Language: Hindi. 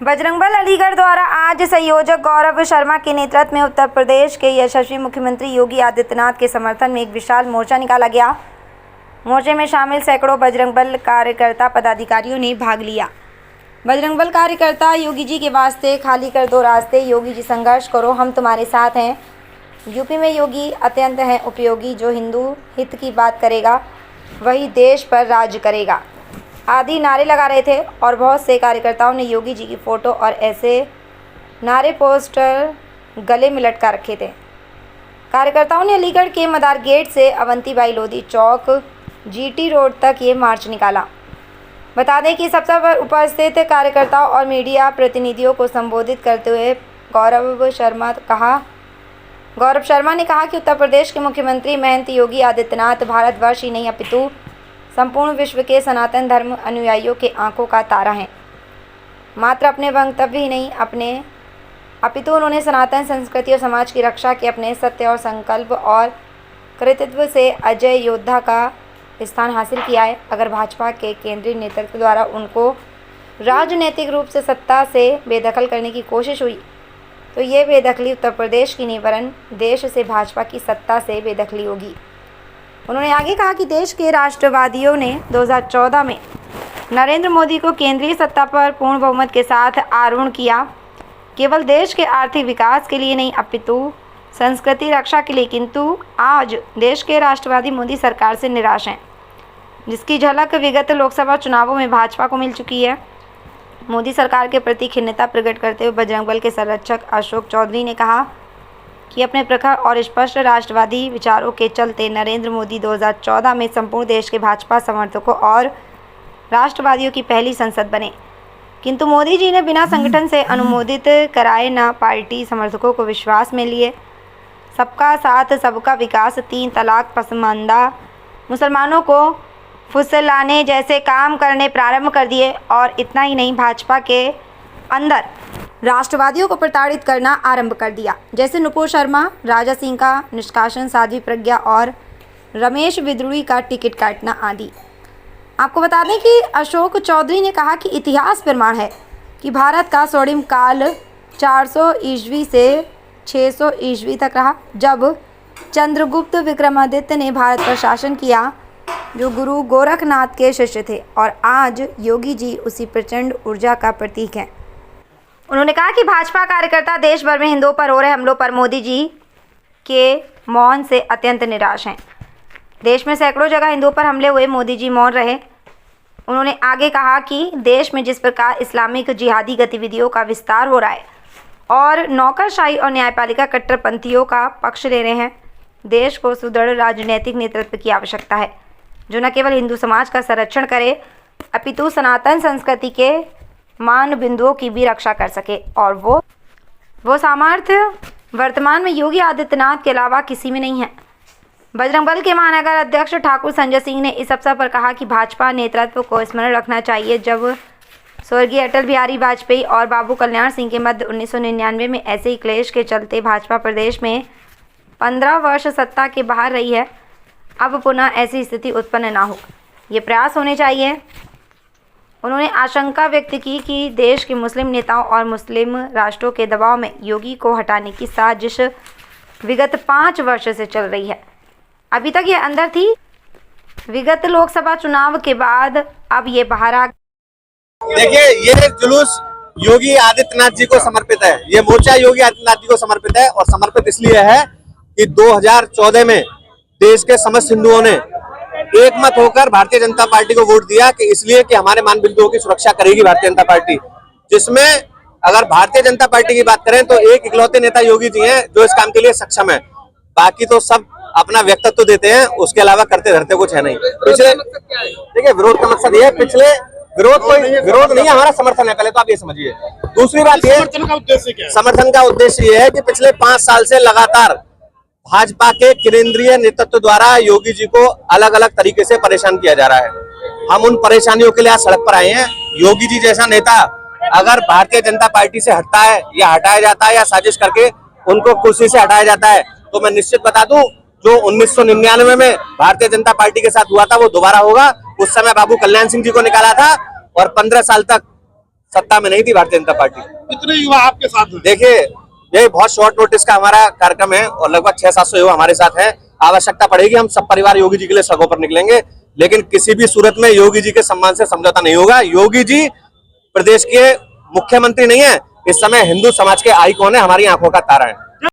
बजरंगबल अलीगढ़ द्वारा आज संयोजक गौरव शर्मा के नेतृत्व में उत्तर प्रदेश के यशस्वी मुख्यमंत्री योगी आदित्यनाथ के समर्थन में एक विशाल मोर्चा निकाला गया। मोर्चे में शामिल सैकड़ों बजरंगबल कार्यकर्ता पदाधिकारियों ने भाग लिया। बजरंगबल कार्यकर्ता योगी जी के वास्ते खाली कर दो रास्ते, योगी जी संघर्ष करो, हम तुम्हारे साथ हैं। यूपी में योगी अत्यंत हैं उपयोगी, जो हिंदू हित की बात करेगा वही देश पर राज करेगा आदि नारे लगा रहे थे और बहुत से कार्यकर्ताओं ने योगी जी की फ़ोटो और ऐसे नारे पोस्टर गले में लटका रखे थे। कार्यकर्ताओं ने अलीगढ़ के मदार गेट से अवंतीबाई लोधी चौक जीटी रोड तक ये मार्च निकाला। बता दें कि इस अवसर पर उपस्थित कार्यकर्ताओं और मीडिया प्रतिनिधियों को संबोधित करते हुए गौरव शर्मा ने कहा कि उत्तर प्रदेश के मुख्यमंत्री महंत योगी आदित्यनाथ भारतवर्ष ही नहीं अपितु संपूर्ण विश्व के सनातन धर्म अनुयायियों के आंखों का तारा हैं। मात्र अपने वक्तव्य ही नहीं अपितु उन्होंने सनातन संस्कृति और समाज की रक्षा के अपने सत्य और संकल्प और कृतित्व से अजय योद्धा का स्थान हासिल किया है। अगर भाजपा के केंद्रीय नेतृत्व द्वारा उनको राजनीतिक रूप से सत्ता से बेदखल करने की कोशिश हुई तो ये बेदखली उत्तर प्रदेश की नहीं वरन देश से भाजपा की सत्ता से बेदखली होगी। उन्होंने आगे कहा कि देश के राष्ट्रवादियों ने 2014 में नरेंद्र मोदी को केंद्रीय सत्ता पर पूर्ण बहुमत के साथ आरूढ़ किया, केवल देश के आर्थिक विकास के लिए नहीं अपितु संस्कृति रक्षा के लिए। किंतु आज देश के राष्ट्रवादी मोदी सरकार से निराश हैं, जिसकी झलक विगत लोकसभा चुनावों में भाजपा को मिल चुकी है। मोदी सरकार के प्रति खिन्नता प्रकट करते हुए बजरंगबल के संरक्षक अशोक चौधरी ने कहा कि अपने प्रखर और स्पष्ट राष्ट्रवादी विचारों के चलते नरेंद्र मोदी 2014 में संपूर्ण देश के भाजपा समर्थकों और राष्ट्रवादियों की पहली संसद बने, किंतु मोदी जी ने बिना संगठन से अनुमोदित कराए न पार्टी समर्थकों को विश्वास में लिए, सबका साथ सबका विकास, 3 तलाक, पसमानदा मुसलमानों को फुसलाने जैसे काम करने प्रारंभ कर दिए। और इतना ही नहीं, भाजपा के अंदर राष्ट्रवादियों को प्रताड़ित करना आरंभ कर दिया, जैसे नुपुर शर्मा, राजा सिंह का निष्कासन, साध्वी प्रज्ञा और रमेश बिद्रोही का टिकट काटना आदि। आपको बता दें कि अशोक चौधरी ने कहा कि इतिहास प्रमाण है कि भारत का स्वर्णिम काल 400 ईस्वी से 600 ईस्वी तक रहा, जब चंद्रगुप्त विक्रमादित्य ने भारत पर शासन किया, जो गुरु गोरखनाथ के शिष्य थे, और आज योगी जी उसी प्रचंड ऊर्जा का प्रतीक हैं। उन्होंने कहा कि भाजपा कार्यकर्ता देश भर में हिंदुओं पर हो रहे हमलों पर मोदी जी के मौन से अत्यंत निराश हैं। देश में सैकड़ों जगह हिंदुओं पर हमले हुए, मोदी जी मौन रहे। उन्होंने आगे कहा कि देश में जिस प्रकार इस्लामिक जिहादी गतिविधियों का विस्तार हो रहा है और नौकरशाही और न्यायपालिका कट्टरपंथियों का पक्ष ले रहे हैं, देश को सुदृढ़ राजनीतिक नेतृत्व की आवश्यकता है, जो न केवल हिंदू समाज का संरक्षण करे अपितु सनातन संस्कृति के मान बिंदुओं की भी रक्षा कर सके। और वो सामर्थ्य वर्तमान में योगी आदित्यनाथ के अलावा किसी में नहीं है। बजरंगबल के महानगर अध्यक्ष ठाकुर संजय सिंह ने इस अवसर पर कहा कि भाजपा नेतृत्व को स्मरण रखना चाहिए, जब स्वर्गीय अटल बिहारी वाजपेयी और बाबू कल्याण सिंह के मध्य 1999 में ऐसे ही क्लेश के चलते भाजपा प्रदेश में 15 वर्ष सत्ता के बाहर रही है। अब पुनः ऐसी स्थिति उत्पन्न ना हो, ये प्रयास होने चाहिए। उन्होंने आशंका व्यक्त की कि देश के मुस्लिम नेताओं और मुस्लिम राष्ट्रों के दबाव में योगी को हटाने की साजिश विगत 5 वर्ष से चल रही है। अभी तक ये अंदर थी, विगत लोकसभा चुनाव के बाद अब ये बाहर आ। देखिए, ये जुलूस योगी आदित्यनाथ जी को समर्पित है, ये मोर्चा योगी आदित्यनाथ जी को समर्पित है। और समर्पित इसलिए है कि 2014 में देश के समस्त हिंदुओं ने एक मत होकर भारतीय जनता पार्टी को वोट दिया, कि इसलिए कि हमारे मान बिंदुओं की सुरक्षा करेगी भारतीय जनता पार्टी, जिसमें अगर भारतीय जनता पार्टी की बात करें तो एक इकलौते नेता योगी जी हैं जो इस काम के लिए सक्षम है। बाकी तो सब अपना व्यक्तित्व देते हैं, उसके अलावा करते धरते कुछ है नहीं। पिछले देखिए, विरोध का मकसद ये है, पिछले विरोध नहीं है, हमारा समर्थन है, पहले तो आप ये समझिए। दूसरी बात ये, समर्थन का उद्देश्य ये है कि पिछले 5 साल से लगातार भाजपा के केंद्रीय नेतृत्व द्वारा योगी जी को अलग अलग तरीके से परेशान किया जा रहा है। हम उन परेशानियों के लिए आज सड़क पर आए हैं। योगी जी जैसा नेता अगर भारतीय जनता पार्टी से हटता है या हटाया जाता है या साजिश करके उनको कुर्सी से हटाया जाता है, तो मैं निश्चित बता दूं, जो 1999 में भारतीय जनता पार्टी के साथ हुआ था वो दोबारा होगा। उस समय बाबू कल्याण सिंह जी को निकाला था और 15 साल तक सत्ता में नहीं थी भारतीय जनता पार्टी। कितने युवा आपके साथ हैं? देखिए, ये बहुत शॉर्ट नोटिस का हमारा कार्यक्रम है और लगभग 600-700 युवा हमारे साथ हैं। आवश्यकता पड़ेगी हम सब परिवार योगी जी के लिए सड़कों पर निकलेंगे, लेकिन किसी भी सूरत में योगी जी के सम्मान से समझौता नहीं होगा। योगी जी प्रदेश के मुख्यमंत्री नहीं है, इस समय हिंदू समाज के आइकॉन है, हमारी आंखों का तारा है।